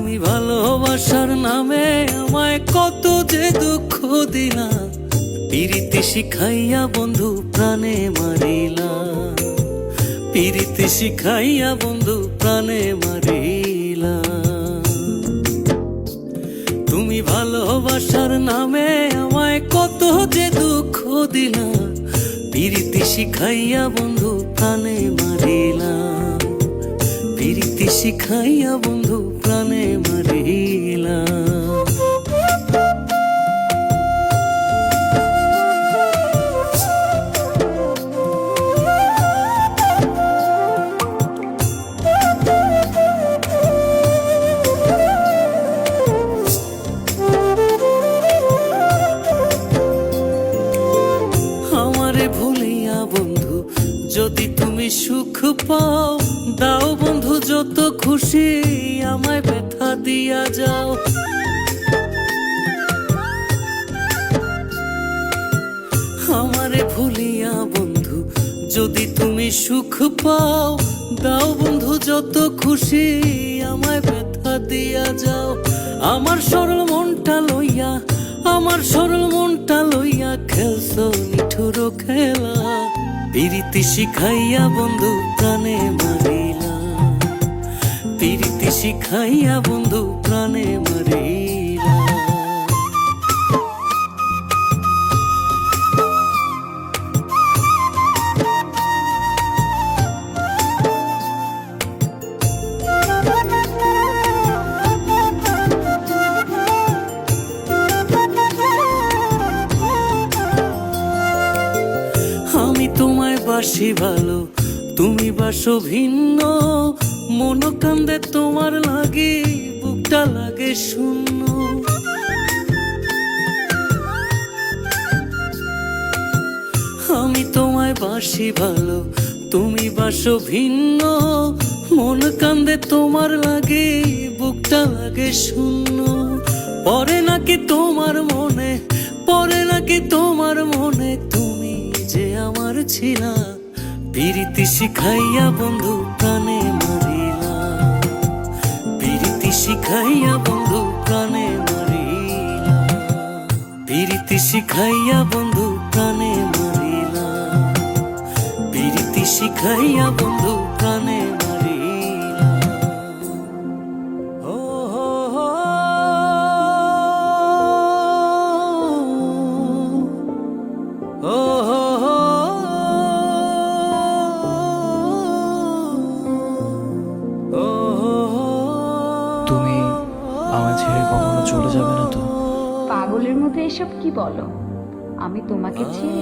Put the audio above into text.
তুমি ভালোবাসার নামে আমায় কত যে দুঃখ দিলা, পিরিতি শিখাইয়া বন্ধু প্রাণে মারিলা, পিরিতি শিখাইয়া বন্ধু প্রাণে মারিলা। তুমি ভালোবাসার নামে আমায় কত যে দুঃখ দিলা, পিরিতি শিখাইয়া বন্ধু প্রাণে মারিলা, পিরিতি শিখাইয়া বন্ধু প্রাণে মারিলা। আমারে ভুলিয়া বন্ধু যদি তুমি সুখ পাও, দাও বন্ধু যত খুশি আমায় ব্যথা দিয়া যাও। আমারে ভুলিয়া বন্ধু যদি তুমি সুখ পাও, দাও বন্ধু যত খুশি আমায় ব্যথা দিয়া যাও। আমার সরল মনটা লইয়া, আমার সরল মনটা লইয়া খেলছো নিঠুর খেলা, পিরিতি শিখাইয়া বন্ধু প্রাণে মারিলা, পিরিতি শিখাইয়া বন্ধু প্রাণে মারিলা। আমি তোমায় বাসি ভালো, তুমি বাসো ভিন্ন, মন কান্দে তোমার লাগে, বুকটা লাগে শূন্য। আমি তোমায় বাসি ভালো, তুমি বাসো ভিন্ন, মন কান্দে তোমার লাগে, বুকটা লাগে শূন্য। পরে নাকি তোমার মনে, পরে নাকি তোমার মনে তুমি যে আমার ছিলা, পিরিতি শিখাইয়া বন্ধু প্রাণে মারিলা, পিরিতি শিখাইয়া বন্ধু প্রাণে মারিলা, পিরিতি শিখাইয়া বন্ধু প্রাণে মারিলা, পিরিতি শিখাইয়া বন্ধু প্রাণে মারিলা। ও হো হো, ও হো হো, ও হো হো। তুমি আমায় ছেড়ে কখনো চলে যাবে না তো? পাগলের মতো এসব কি বলো? আমি তোমাকে ছেড়ে